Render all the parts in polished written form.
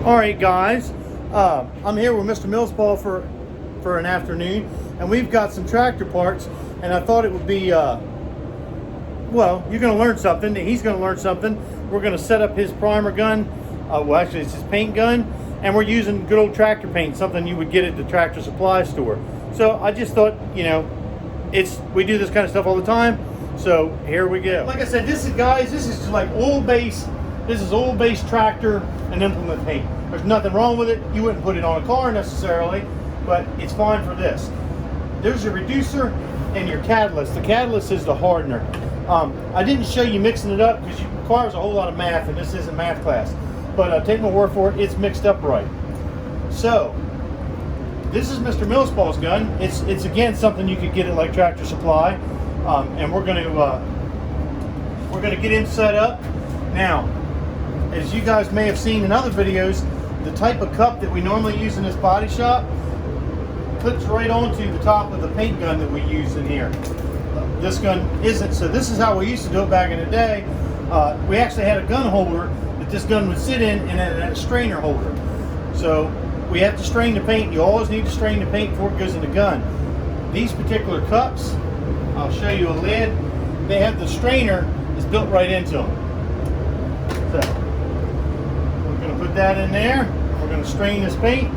All right, guys, I'm here with Mr. Milspaw for an afternoon, and we've got some tractor parts, and I thought it would be, well, you're going to learn something, he's going to learn something. We're going to set up his primer gun, well, actually it's his paint gun, and we're using good old tractor paint, something you would get at the tractor supply store. So I just thought, you know, we do this kind of stuff all the time, so here we go. Like I said, this is, guys, this is just like oil-based. This is oil-based tractor and implement paint. There's nothing wrong with it. You wouldn't put it on a car necessarily, but it's fine for this. There's your reducer and your catalyst. The catalyst is the hardener. I didn't show you mixing it up because it requires a whole lot of math, and this isn't math class. But take my word for it, it's mixed up right. So, this is Mr. Milspaw's gun. It's again something you could get at like Tractor Supply, and we're gonna get him set up now. As you guys may have seen in other videos, the type of cup that we normally use in this body shop clips right onto the top of the paint gun that we use in here. This gun isn't, so this is how we used to do it back in the day. We actually had a gun holder that this gun would sit in, and then a strainer holder. So we have to strain the paint. You always need to strain the paint before it goes in the gun. These particular cups, I'll show you a lid. They have the strainer is built right into them. So we're going to put that in there. We're going to strain this paint.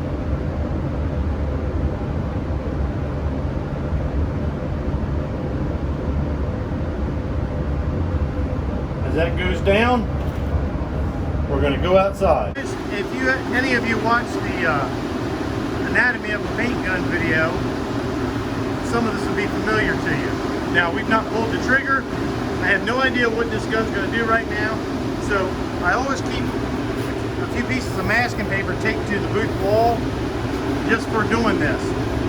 As that goes down, we're going to go outside. If any of you watched the anatomy of a paint gun video, some of this will be familiar to you. Now, we've not pulled the trigger. I have no idea what this gun's going to do right now, so I always keep a few pieces of masking paper taped to the booth wall just for doing this.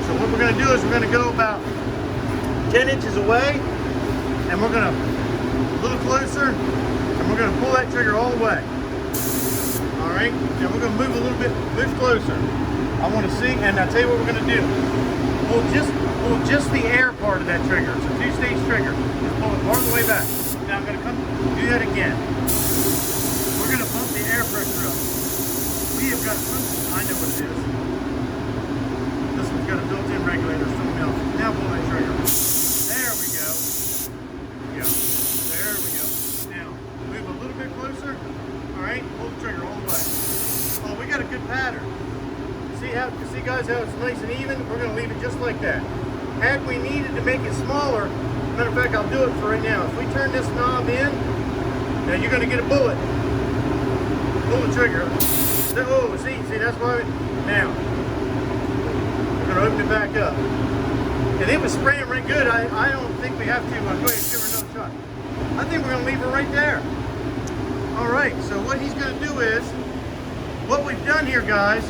So what we're going to do is we're going to go about 10 inches away, and we're going to a little closer, and we're going to pull that trigger all the way. All right, now we're going to move a little bit, move closer. I want to see, and I'll tell you what we're going to do. Pull just the air part of that trigger. It's a two-stage trigger. Just pull it part of the way back. Now I'm going to come do that again. We're going to pump the air pressure up. We have got something. I know what it is. This one's got a built-in regulator. Something else. Now pull that trigger. There we go. Yeah. There we go. Now move a little bit closer. All right. Pull the trigger all the way. Oh, we got a good pattern. See guys how it's nice and even? We're going to leave it just like that. Had we needed to make it smaller, matter of fact, I'll do it for right now. If we turn this knob in, now you're going to get a bullet. Pull the trigger. Oh, see, that's why. Now, we're going to open it back up. And it was spraying right good. I don't think we have to. Go ahead and give her another shot. I think we're going to leave her right there. All right, so what he's going to do is, what we've done here, guys,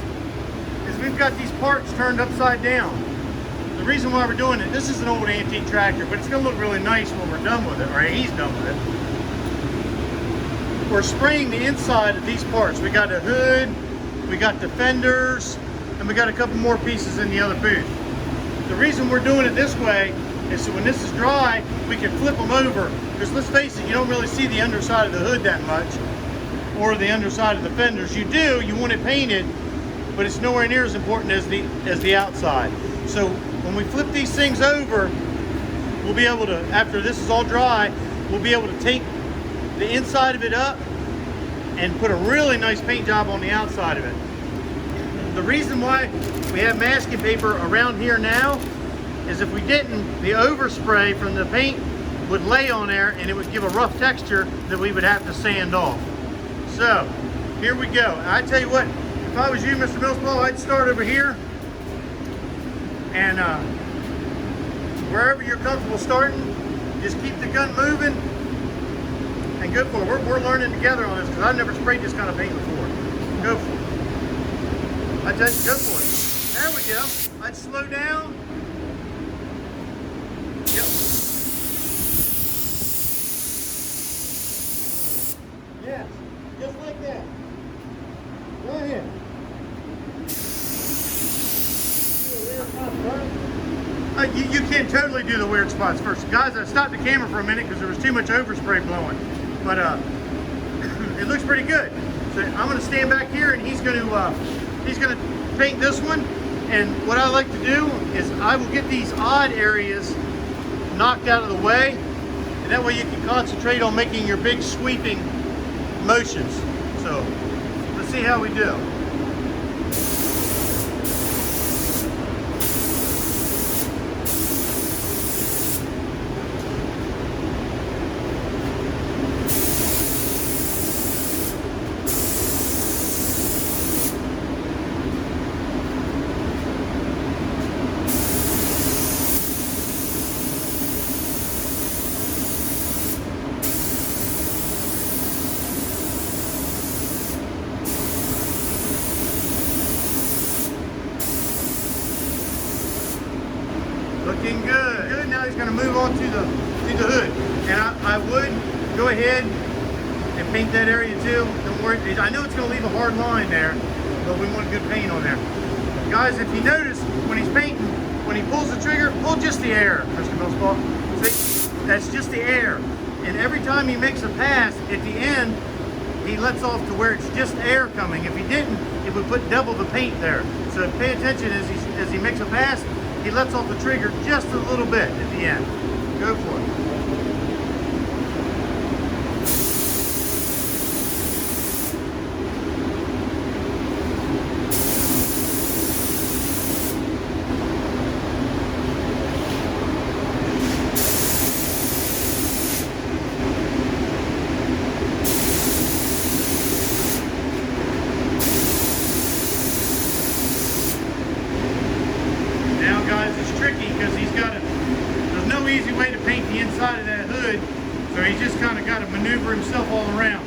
is we've got these parts turned upside down. The reason why we're doing it, this is an old antique tractor, but it's going to look really nice when we're done with it, or he's done with it. We're spraying the inside of these parts. We got a hood, we got the fenders, and we got a couple more pieces in the other booth. The reason we're doing it this way is so when this is dry, we can flip them over. Because let's face it, you don't really see the underside of the hood that much, or the underside of the fenders. You do, you want it painted, but it's nowhere near as important as the outside. So when we flip these things over, we'll be able to, after this is all dry, we'll be able to take the inside of it up and put a really nice paint job on the outside of it. The reason why we have masking paper around here now is if we didn't, the overspray from the paint would lay on there and it would give a rough texture that we would have to sand off. So here we go. And I tell you what, if I was you, Mr. Milspaw, I'd start over here, and wherever you're comfortable starting, just keep the gun moving and go for it. We're learning together on this because I've never sprayed this kind of paint before. Go for it. I tell you, go for it. There we go. I'd slow down. Yep. Yes, just like that. Go ahead. You can totally do the weird spots first. Guys, I stopped the camera for a minute because there was too much overspray blowing. But it looks pretty good. So I'm going to stand back here, and he's going to paint this one. And what I like to do is I will get these odd areas knocked out of the way, and that way you can concentrate on making your big sweeping motions. So let's see how we do. Looking good. Good. Now he's going to move on to the hood, and I would go ahead and paint that area too. Don't worry. I know it's going to leave a hard line there, but we want good paint on there. Guys, if you notice when he's painting, when he pulls the trigger, pull just the air, Mr. Milspaw. See, that's just the air. And every time he makes a pass, at the end, he lets off to where it's just air coming. If he didn't, it would put double the paint there. So pay attention as he makes a pass. He lets off the trigger just a little bit at the end. Go for it. It's tricky because there's no easy way to paint the inside of that hood, so he's just kind of got to maneuver himself all around.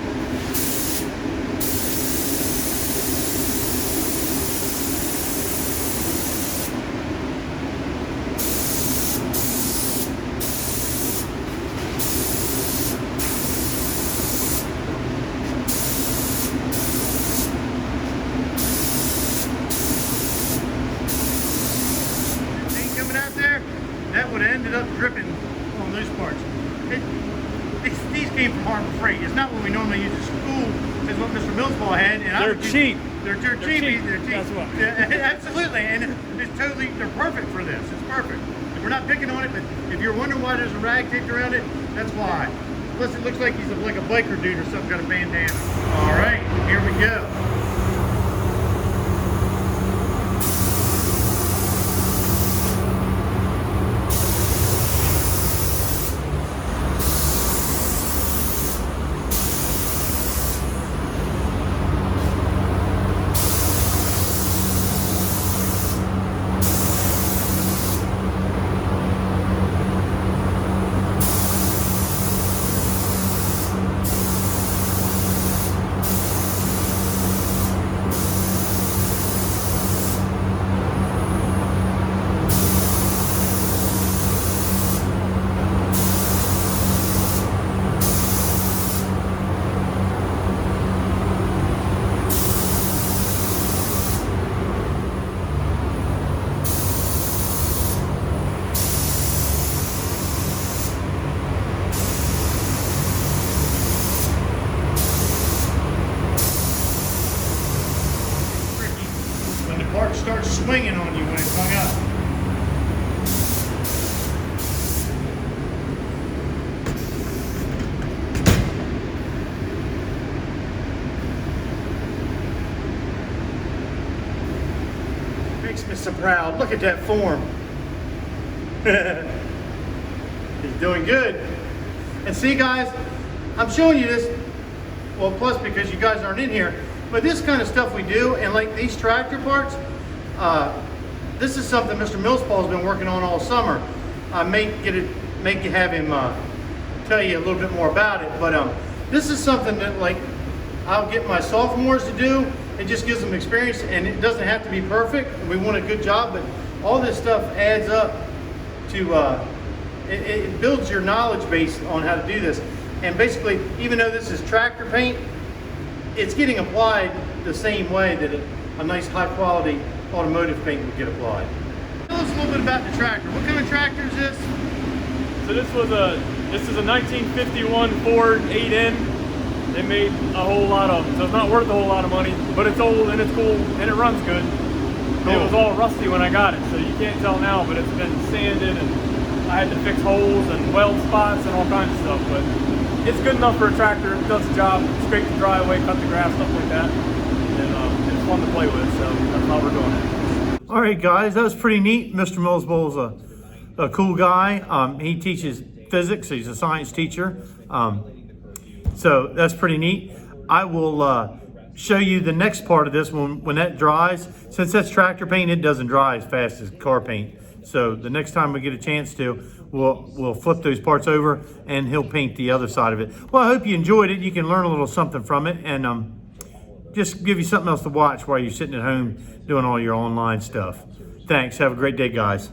That would have ended up dripping on those parts. These came from Harbor Freight. It's not what we normally use at school. It's what Mr. Milspaw had. And they're cheap. They're cheap. They're cheap. That's what. Yeah, absolutely. And they're perfect for this. It's perfect. We're not picking on it, but if you're wondering why there's a rag taped around it, that's why. Plus, it looks like he's like a biker dude or something, got a bandana. All right, here we go. Part starts swinging on you when it's hung up. Makes me so proud. Look at that form. He's doing good. And see, guys, I'm showing you this, well, plus because you guys aren't in here, but this kind of stuff we do, and like these tractor parts, this is something Mr. Milspaw's been working on all summer. I may have him tell you a little bit more about it, but this is something that like I'll get my sophomores to do. It just gives them experience, and it doesn't have to be perfect. We want a good job, but all this stuff adds up to it builds your knowledge base on how to do this. And basically, even though this is tractor paint, it's getting applied the same way that a nice high quality automotive paint would get applied. Tell us a little bit about the tractor. What kind of tractor is this? So this is a 1951 Ford 8N. They made a whole lot of them, so it's not worth a whole lot of money, but it's old and it's cool and it runs good. Cool. It was all rusty when I got it, so you can't tell now, but it's been sanded and I had to fix holes and weld spots and all kinds of stuff, but it's good enough for a tractor. It does the job, scrape the driveway, cut the grass, stuff like that. And it's fun to play with, so that's how we're doing it. All right, guys, that was pretty neat. Mr. Milspaw is a cool guy. He teaches physics. He's a science teacher. So that's pretty neat. I will show you the next part of this when that dries. Since that's tractor paint, it doesn't dry as fast as car paint. So the next time we get a chance to, we'll flip those parts over and he'll paint the other side of it. Well, I hope you enjoyed it. You can learn a little something from it and just give you something else to watch while you're sitting at home doing all your online stuff. Thanks. Have a great day, guys.